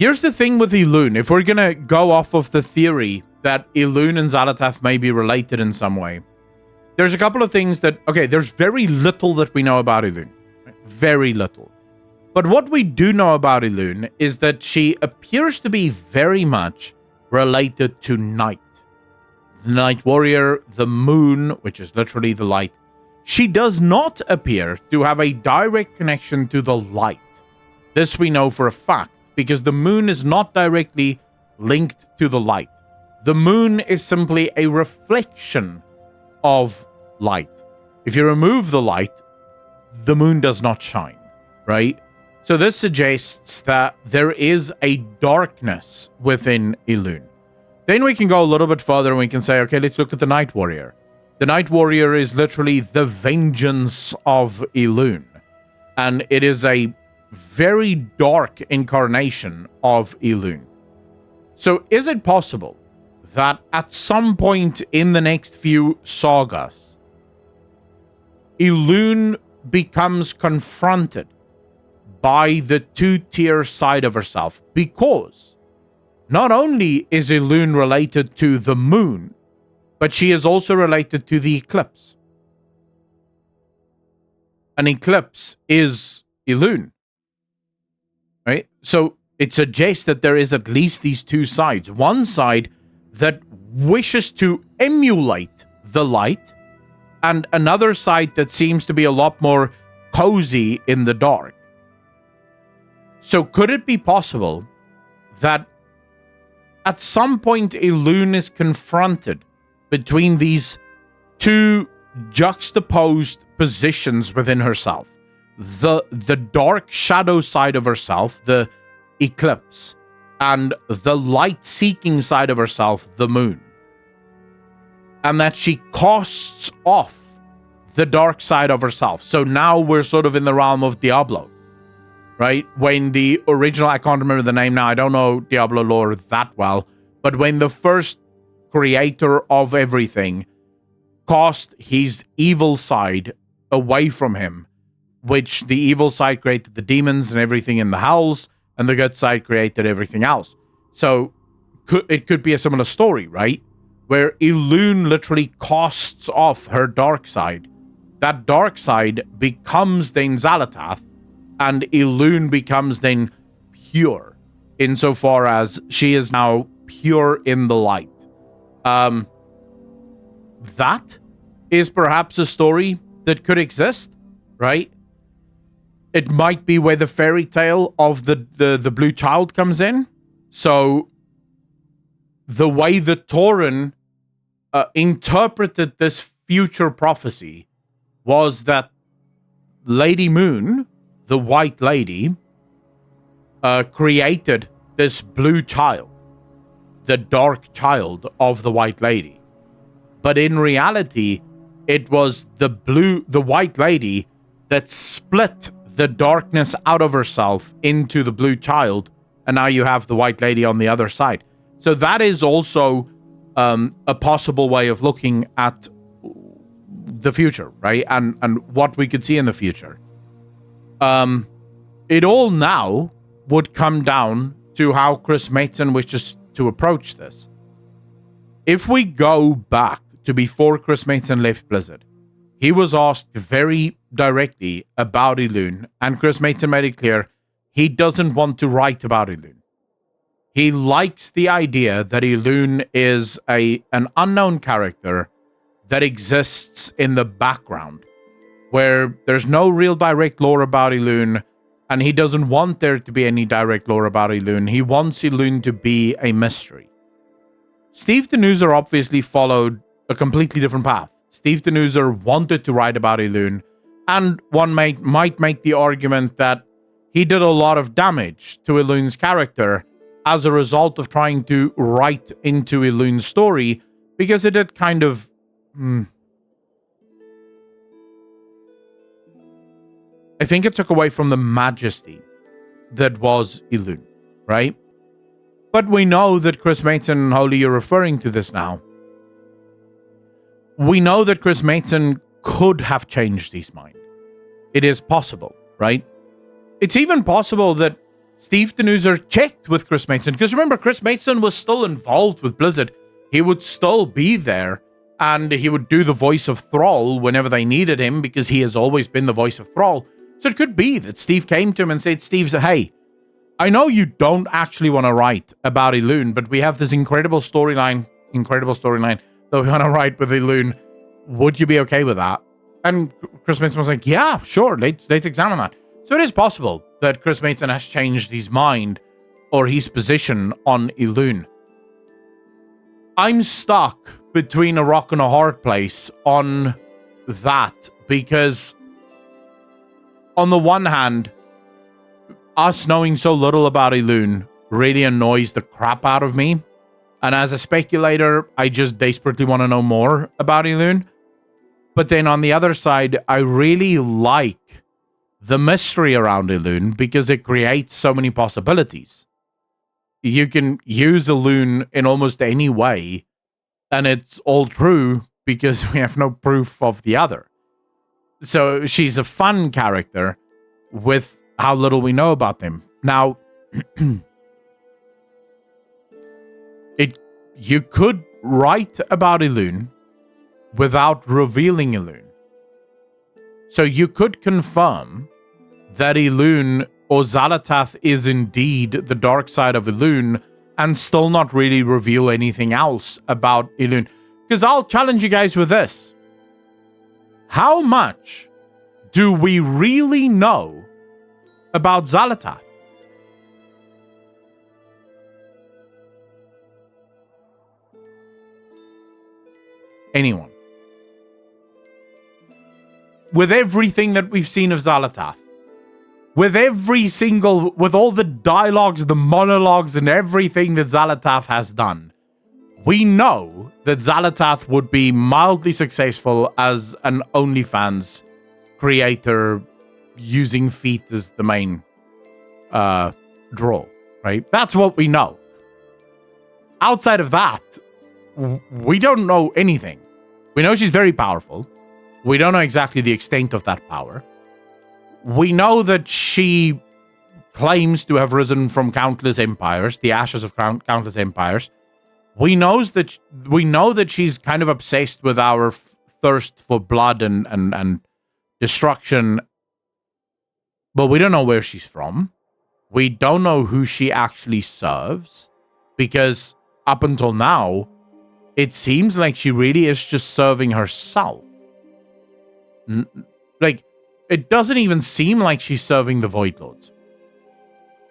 Here's the thing with Elune. If we're going to go off of the theory that Elune and Xal'atath may be related in some way, there's a couple of things that... Okay, there's very little that we know about Elune. Right? Very little. But what we do know about Elune is that she appears to be very much related to night. The night warrior, the moon, which is literally the light. She does not appear to have a direct connection to the light. This we know for a fact, because the moon is not directly linked to the light. The moon is simply a reflection of light. If you remove the light, the moon does not shine, right? So this suggests that there is a darkness within Elune. Then we can go a little bit further and we can say, okay, let's look at the Night Warrior. The Night Warrior is literally the vengeance of Elune. And it is a very dark incarnation of Elune. So is it possible that at some point in the next few sagas, Elune becomes confronted by the two-tier side of herself? Because not only is Elune related to the moon, but she is also related to the eclipse. An eclipse is Elune. Right? So it suggests that there is at least these two sides. One side that wishes to emulate the light, and another side that seems to be a lot more cozy in the dark. So could it be possible that at some point Elune is confronted between these two juxtaposed positions within herself? The dark shadow side of herself, the eclipse, and the light-seeking side of herself, the moon. And that she casts off the dark side of herself. So now we're sort of in the realm of Diablo, right? When the original, I can't remember the name now, I don't know Diablo lore that well, but when the first creator of everything cast his evil side away from him, which the evil side created the demons and everything in the hells, and the good side created everything else. So it could be a similar story, right? Where Elune literally casts off her dark side. That dark side becomes then Xal'atath, and Elune becomes then pure, insofar as she is now pure in the light. That is perhaps a story that could exist, right? It might be where the fairy tale of the blue child comes in. So the way that Tauren interpreted this future prophecy was that Lady Moon, the White Lady, created this blue child, the dark child of the White Lady. But in reality, it was the White Lady that split the darkness out of herself into the blue child, and now you have the White Lady on the other side. So that is also a possible way of looking at the future, right? And what we could see in the future. It all now would come down to how Chris Mason wishes to approach this. If we go back to before Chris Mason left Blizzard, he was asked very directly about Elune, and Chris Mason made it clear he doesn't want to write about Elune. He likes the idea that Elune is an unknown character that exists in the background, where there's no real direct lore about Elune, and he doesn't want there to be any direct lore about Elune. He wants Elune to be a mystery. Steve Denuser obviously followed a completely different path. Steve Denuser wanted to write about Elune, and one might make the argument that he did a lot of damage to Elune's character as a result of trying to write into Elune's story, because it had kind of... I think it took away from the majesty that was Elune, right? But we know that Chris Mason, Holy, you're referring to this now. We know that Chris Mason could have changed his mind. It is possible, right? It's even possible that Steve Denuser checked with Chris Mason, because remember, Chris Mason was still involved with Blizzard. He would still be there, and he would do the voice of Thrall whenever they needed him, because he has always been the voice of Thrall. So it could be that Steve came to him and said, Steve, hey, I know you don't actually want to write about Elune, but we have this incredible storyline that we want to write with Elune. Would you be okay with that? And Chris Mason was like, yeah, sure, let's examine that. So it is possible that Chris Mason has changed his mind or his position on Elune. I'm stuck between a rock and a hard place on that, because on the one hand, us knowing so little about Elune really annoys the crap out of me. And as a speculator, I just desperately want to know more about Elune. But then on the other side, I really like the mystery around Elune because it creates so many possibilities. You can use Elune in almost any way, and it's all true because we have no proof of the other. So she's a fun character with how little we know about them. Now, you could write about Elune without revealing Elune. So you could confirm that Elune or Xal'atath is indeed the dark side of Elune and still not really reveal anything else about Elune. Because I'll challenge you guys with this. How much do we really know about Xal'atath? Anyone? With everything that we've seen of Xal'atath, with all the dialogues, the monologues, and everything that Xal'atath has done, we know that Xal'atath would be mildly successful as an OnlyFans creator using feet as the main draw, right? That's what we know. Outside of that, we don't know anything. We know she's very powerful. We don't know exactly the extent of that power. We know that she claims to have risen from countless empires, the ashes of countless empires. We know that she's kind of obsessed with our thirst for blood and destruction, but we don't know where she's from. We don't know who she actually serves, because up until now, it seems like she really is just serving herself. Like, it doesn't even seem like she's serving the Void Lords,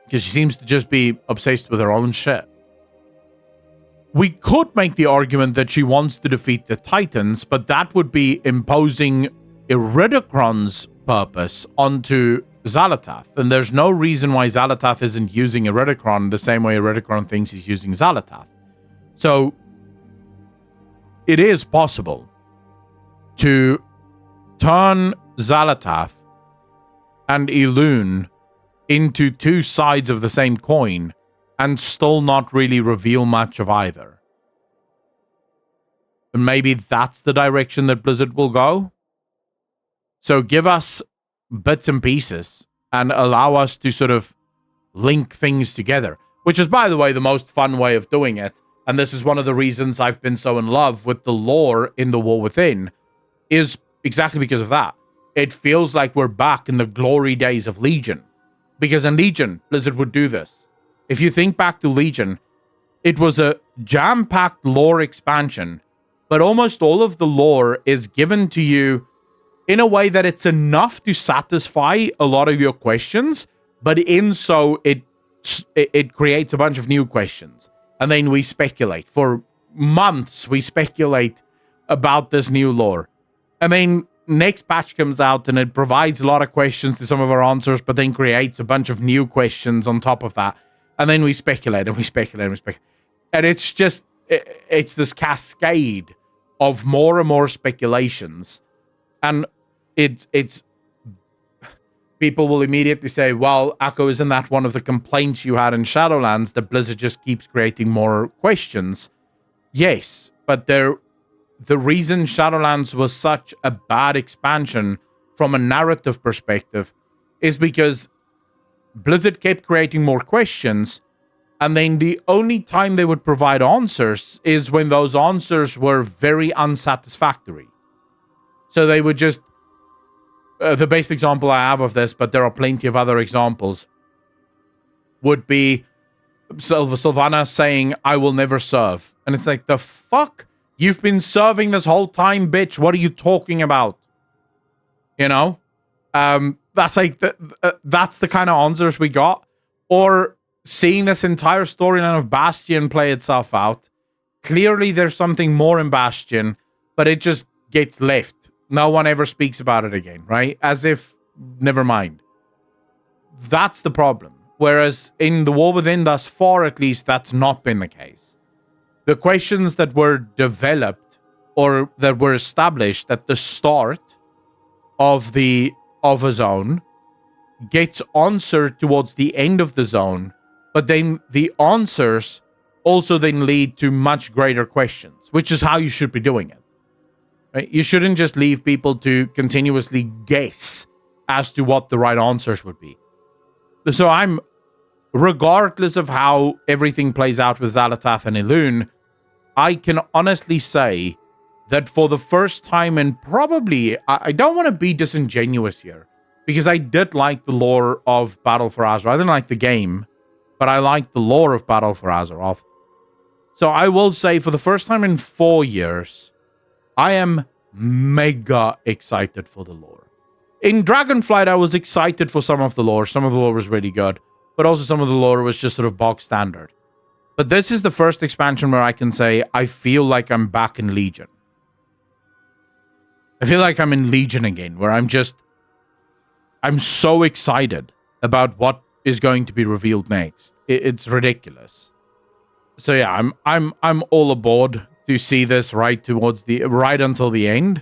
because she seems to just be obsessed with her own shit. We could make the argument that she wants to defeat the Titans, but that would be imposing Iridikron's purpose onto Xal'atath, and there's no reason why Xal'atath isn't using Iridikron the same way Iridikron thinks he's using Xal'atath. So it is possible to turn Xal'atath and Elune into two sides of the same coin and still not really reveal much of either. And maybe that's the direction that Blizzard will go. So give us bits and pieces and allow us to sort of link things together, which is, by the way, the most fun way of doing it. And this is one of the reasons I've been so in love with the lore in The War Within, is exactly because of that. It feels like we're back in the glory days of Legion. Because in Legion, Blizzard would do this. If you think back to Legion, it was a jam-packed lore expansion, but almost all of the lore is given to you in a way that it's enough to satisfy a lot of your questions, but in so it creates a bunch of new questions. And then we speculate. For months, we speculate about this new lore. And then next patch comes out and it provides a lot of questions to some of our answers, but then creates a bunch of new questions on top of that. And then we speculate and we speculate and we speculate. And it's just, it's this cascade of more and more speculations. And it's people will immediately say, well, Akko, isn't that one of the complaints you had in Shadowlands, that Blizzard just keeps creating more questions? Yes, but the reason Shadowlands was such a bad expansion from a narrative perspective is because Blizzard kept creating more questions, and then the only time they would provide answers is when those answers were very unsatisfactory. So they would just... the best example I have of this, but there are plenty of other examples, would be Sylvana saying, "I will never serve." And it's like, the fuck? You've been serving this whole time, bitch. What are you talking about? You know? That's like, that's the kind of answers we got. Or seeing this entire storyline of Bastion play itself out. Clearly there's something more in Bastion, but it just gets left. No one ever speaks about it again, right? As if, never mind. That's the problem. Whereas in The War Within, thus far at least, that's not been the case. The questions that were developed or that were established at the start of a zone gets answered towards the end of the zone, but then the answers also then lead to much greater questions, which is how you should be doing it. Right? You shouldn't just leave people to continuously guess as to what the right answers would be. So regardless of how everything plays out with Xal'atath and Elune, I can honestly say that for the first time, and probably, I don't want to be disingenuous here, because I did like the lore of Battle for Azeroth. I didn't like the game, but I liked the lore of Battle for Azeroth. So I will say, for the first time in 4 years, I am mega excited for the lore. In Dragonflight, I was excited for some of the lore. Some of the lore was really good, but also some of the lore was just sort of bog standard. But this is the first expansion where I can say I feel like I'm back in Legion. I feel like I'm in Legion again, where I'm so excited about what is going to be revealed next. It's ridiculous. So yeah, I'm all aboard to see this right until the end.